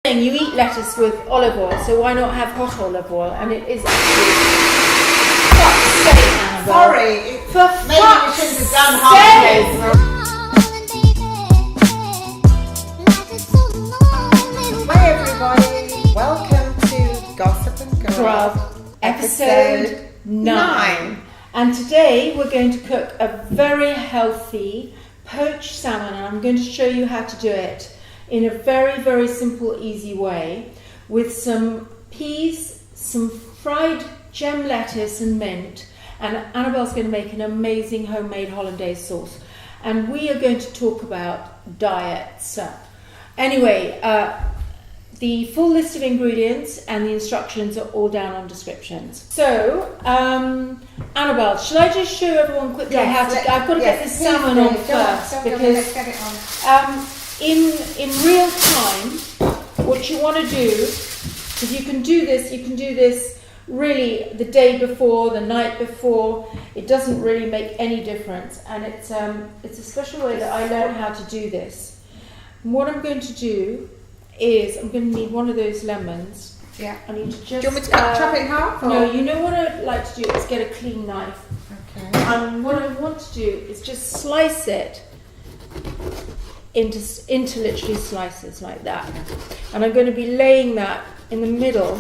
You eat lettuce with olive oil, so why not have hot olive oil? And it is actually... Fuck's sake, Annabelle. Sorry, maybe you shouldn't have done half. Hi everybody, welcome to Gossip N Grub, episode 9. And today we're going to cook a very healthy poached salmon, and I'm going to show you how to do it in a very, very simple, easy way with some peas, some fried gem lettuce and mint, and Annabelle's going to make an amazing homemade hollandaise sauce. And we are going to talk about diets. Anyway, the full list of ingredients and the instructions are all down on descriptions. So, Annabelle, shall I just show everyone quickly how to... I've got to get this salmon on first, because let's get it on. In real time, what you want to do, because you can do this really the day before, the night before. It doesn't really make any difference, and it's a special way that I learned how to do this. And what I'm going to do is I'm going to need one of those lemons. Yeah. I need to just... Do you want me to chop it in half? Or? No, you know what I'd like to do is get a clean knife. Okay. And what I want to do is just slice it into literally slices like that. And I'm going to be laying that in the middle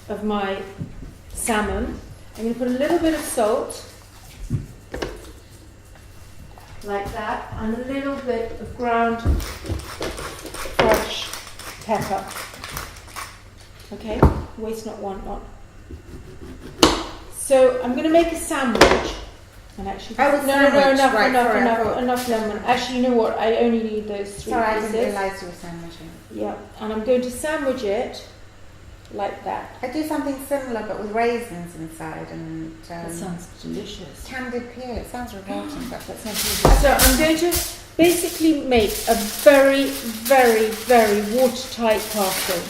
of my salmon. I'm going to put a little bit of salt, like that, and a little bit of ground fresh pepper. Okay, waste not, want not. So I'm going to make a sandwich. And actually, enough lemon. Actually, you know what? I only need those 3 pieces. Sorry, I didn't realise you were sandwiching. Yeah, and I'm going to sandwich it like that. I do something similar, but with raisins inside and. That sounds delicious. Candied peel. It sounds revolting, but that sounds delicious. So I'm going to basically make a very, very, very watertight parcel.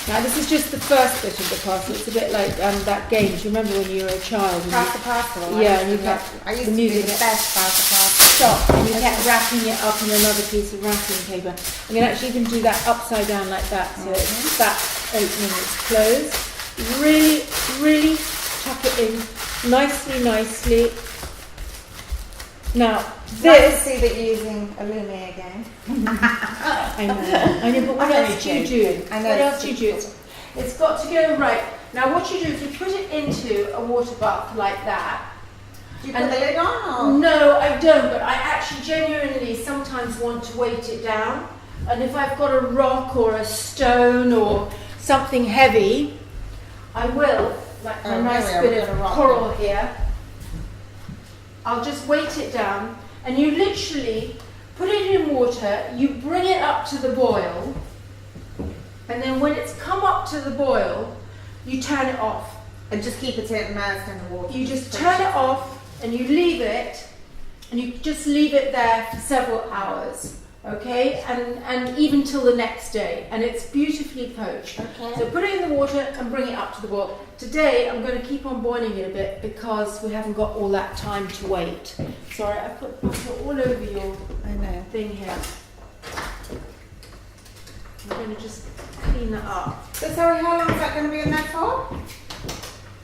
Now this is just the first bit of the parcel. It's a bit like that game. Do you remember when you were a child? Pass the parcel. Yeah, and you kept I used the to music. be the best pass the parcel. Stop. And you kept wrapping it up in another piece of wrapping paper. I'm going to actually even do that upside down like that, so that opening is closed. Really, really tuck it in nicely. Now this. Nice to see that you're using Illumi again. I know, but what else do you do? What else do you do? It's got to go right. Now what you do is you put it into a water bath like that. Do you put the lid on? Or? No, I don't, but I actually genuinely sometimes want to weight it down. And if I've got a rock or a stone or something heavy, I will, like a nice bit of coral here. I'll just weight it down, and you literally put it in water, you bring it up to the boil, and then when it's come up to the boil, you turn it off. And just keep it immersed in the water. You just turn it off, and you leave it, and you just leave it there for several hours, okay? And even till the next day, and it's beautifully poached. Okay. So put it in the water and bring it up to the boil. Today I'm going to keep on boiling it a bit because we haven't got all that time to wait. Sorry, I put all over your thing here. I'm going to just clean that up. So sorry, how long is that going to be in there for?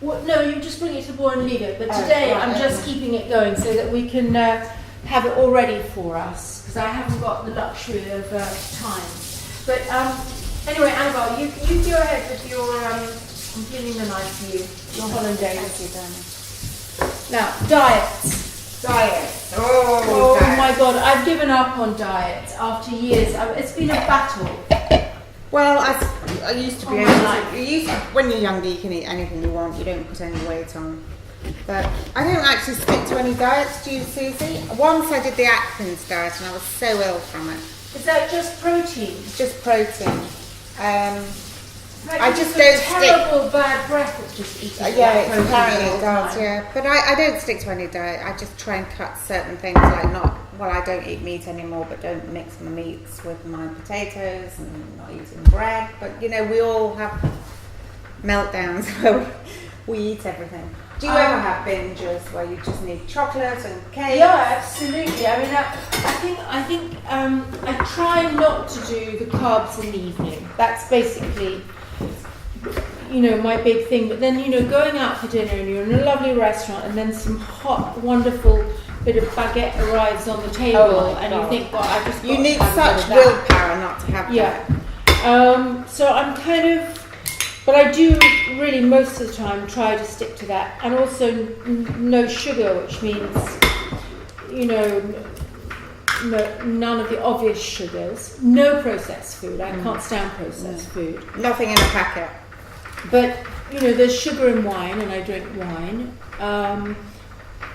Well, no, you just bring it to the boil and leave it. But today I'm just keeping it going so that we can have it all ready for us, because I haven't got the luxury of time. But anyway, Annabelle, you go ahead with your... I'm giving the knife to you, your hollandaise. Now, diets. Oh diets. My God, I've given up on diets after years. It's been a battle. Well, I used to be able to, when you're younger you can eat anything you want, you don't put any weight on. But I don't actually stick to any diets, do you, Susie? Once I did the Atkins diet and I was so ill from it. Is that just protein? Just protein. Like I just don't terrible bad breath of just eating. Yeah, apparently it does. Yeah, but I don't stick to any diet. I just try and cut certain things, like I don't eat meat anymore, but don't mix my meats with my potatoes and not eating bread. But you know, we all have meltdowns we eat everything. Do you ever have binges where you just need chocolate and cake? Yeah, absolutely. I mean, I think I try not to do the carbs in the evening. That's basically, you know, my big thing. But then, you know, going out for dinner and you're in a lovely restaurant and then some hot, wonderful bit of baguette arrives on the table and you think, well, I just you need such willpower not to have that. So I'm kind of, but I do really most of the time try to stick to that, and also no sugar, which means, you know, none of the obvious sugars, no processed food. I can't stand processed food. Nothing in a packet. But you know, there's sugar in wine, and I drink wine.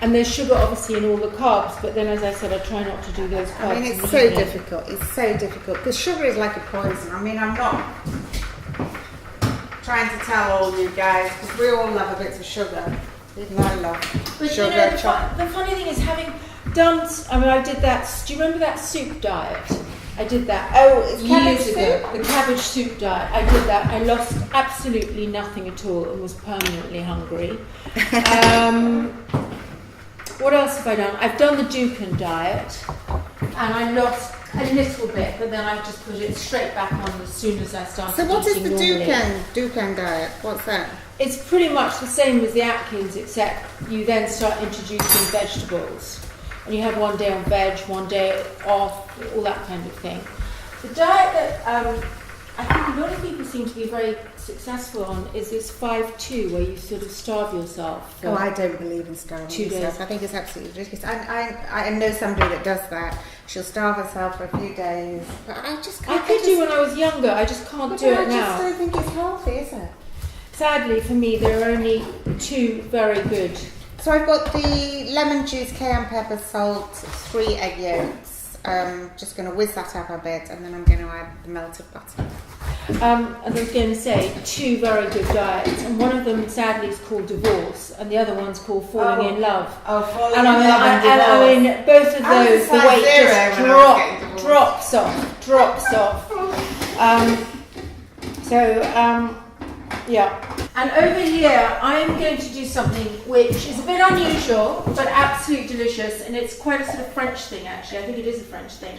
And there's sugar obviously in all the carbs, but then as I said, I try not to do those carbs. I mean, it's so difficult. It's so difficult because sugar is like a poison. I mean, I'm not trying to tell all you guys because we all love a bit of sugar. Even I love sugar. You know, the funny thing is, having done, I mean, I did that. Do you remember that soup diet? I did that. Oh, it's years ago. The cabbage soup diet. I did that. I lost absolutely nothing at all and was permanently hungry. What else have I done? I've done the Dukan diet, and I lost a little bit, but then I just put it straight back on as soon as I started. So what is the normally. Dukan diet? What's that? It's pretty much the same as the Atkins, except you then start introducing vegetables, and you have one day on veg, one day off, all that kind of thing. The diet that I think a lot of people seem to be very successful on is this 5-2, where you sort of starve yourself. Oh, I don't believe in starving 2 days. yourself. I think it's absolutely ridiculous. I know somebody that does that. She'll starve herself for a few days. But I could do when I was younger. I just can't do it now. I just don't think it's healthy, is it? Sadly for me, there are only 2 very good. So I've got the lemon juice, cayenne pepper, salt, 3 egg yolks. Just going to whiz that up a bit, and then I'm going to add the melted butter. As I was going to say, 2 very good diets, and one of them sadly is called divorce, and the other one's called falling in love. Oh, falling in love and divorce. And I mean, both of those, the weight just drops off. Yeah. And over here, I'm going to do something which is a bit unusual, but absolutely delicious, and it's quite a sort of French thing, actually. I think it is a French thing.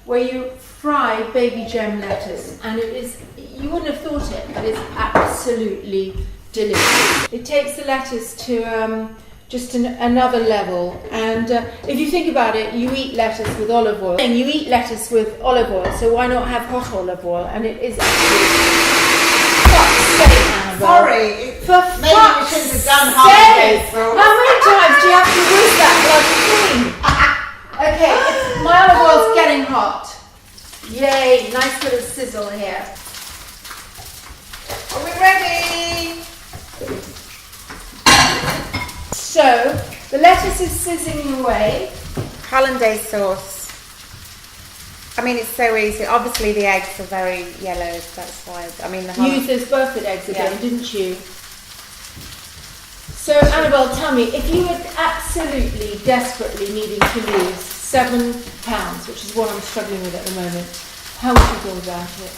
Where you fry baby gem lettuce, and it is, you wouldn't have thought it, but it's absolutely delicious. It takes the lettuce to just another level, and if you think about it, you eat lettuce with olive oil, and you eat lettuce with olive oil, so why not have hot olive oil? And it is absolutely... Sorry, for maybe we shouldn't have done HALVES. How many times do you have to whiz that bloody thing? Okay, my olive oil's getting hot. Yay, nice little sizzle here. Are we ready? So, the lettuce is sizzling away. Hollandaise sauce. I mean, it's so easy. Obviously, the eggs are very yellow, that's why. I mean, you used those Burford eggs again, didn't you? So, Annabelle, tell me, if you were absolutely, desperately needing to lose 7 pounds, which is what I'm struggling with at the moment, how would you go about it?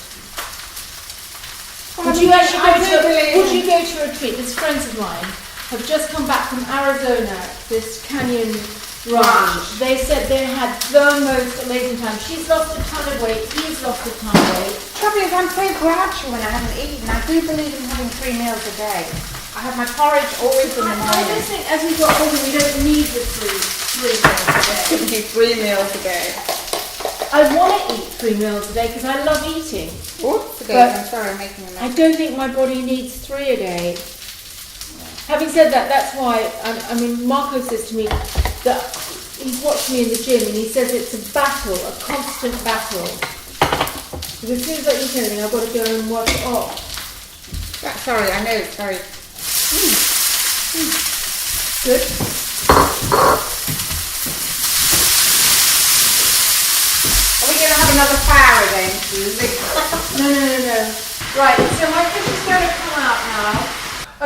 Would you go to a retreat? There's friends of mine have just come back from Arizona, this canyon ranch. They said they had the most amazing time. She's lost a ton of weight, he's lost a ton of weight. Trouble is, I'm so grouchy when I haven't eaten. I do believe in having 3 meals a day. I have my porridge always in the morning. I just think as we got older, we don't need the 3 meals a day. You need 3 meals a day. I want to eat 3 meals a day because I love eating. Oops, I'm sorry, I'm making a mess. I don't think my body needs 3 a day. Having said that, that's why, I mean, Marco says to me that he's watched me in the gym and he says it's a battle, a constant battle. Because as soon as I eat anything, I've got to go and work it off. Sorry, I know it's very... Good. Are we going to have another fire again, Susie? No. Right, so my fish is going to come out now.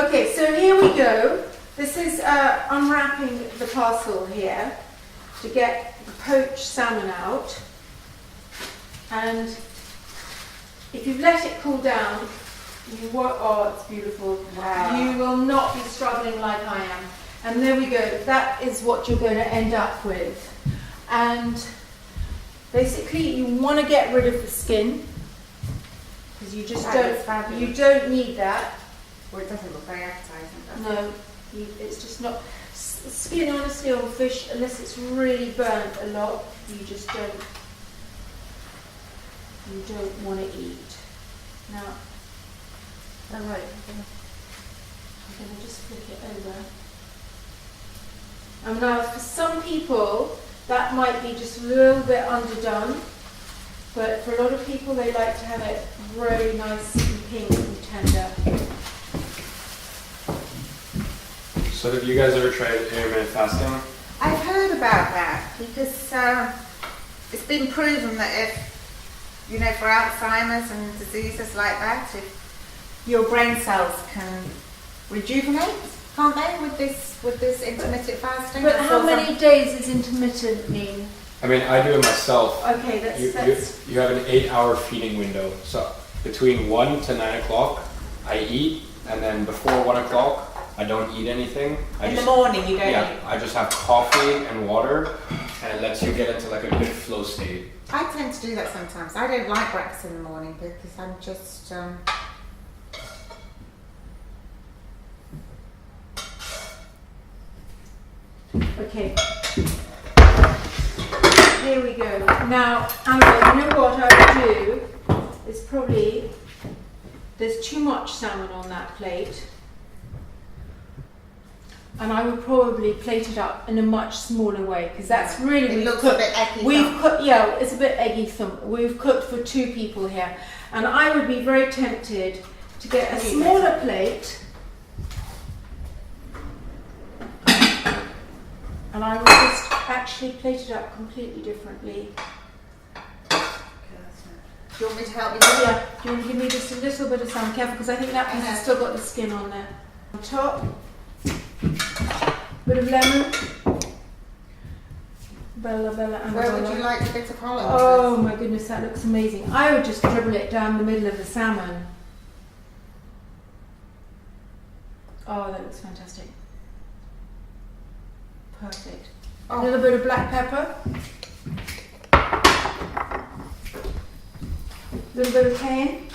Okay, so here we go. This is unwrapping the parcel here to get the poached salmon out. And if you've let it cool down, Oh, it's beautiful. Wow. You will not be struggling like I am. And there we go. That is what you're going to end up with. And basically, you want to get rid of the skin because you just you don't need that. Well, it doesn't look very appetizing, does it? No, it's just not. Skin, honestly, on fish, unless it's really burnt a lot, you just don't. You don't want to eat. Now, all right, I'm going to just flick it over. And now, for some people, that might be just a little bit underdone, but for a lot of people, they like to have it really nice and pink and tender. So have you guys ever tried intermittent fasting? I've heard about that because it's been proven that if, you know, for Alzheimer's and diseases like that, if your brain cells can rejuvenate, can't they, with this intermittent fasting? But how many days is intermittent mean? I mean, I do it myself. Okay, that's You have an 8-hour feeding window. So between 1 to 9 o'clock, I eat, and then before 1 o'clock, I don't eat anything. In the morning you don't eat? Yeah, I just have coffee and water, and it lets you get into like a good flow state. I tend to do that sometimes. I don't like breakfast in the morning because I'm just... Okay. Here we go. Now, Annabelle, you know what I would do is probably, there's too much salmon on that plate. And I would probably plate it up in a much smaller way because that's really it looks a bit eggy. Yeah, it's a bit eggy. We've cooked for 2 people here, and I would be very tempted to get a smaller plate, and I would just actually plate it up completely differently. Do you want me to help you with Yeah. Do you want to give me just a little bit of salmon? Careful, because I think that piece has still got the skin on there. On top. Bit of lemon. Bella, Annabella. Where would you like a bit of Hollandaise? Oh my goodness, that looks amazing. I would just dribble it down the middle of the salmon. Oh, that looks fantastic. Perfect. A little bit of black pepper. A little bit of cayenne.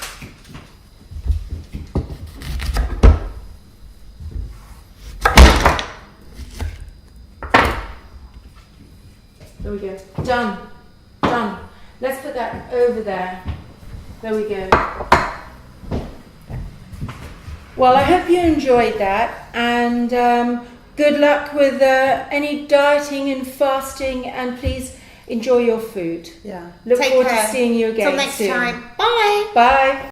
There we go. Done. Done. Let's put that over there. There we go. Well, I hope you enjoyed that, and good luck with any dieting and fasting, and please enjoy your food. Yeah. Look Take forward care. to seeing you again Till next soon. time. Bye. Bye.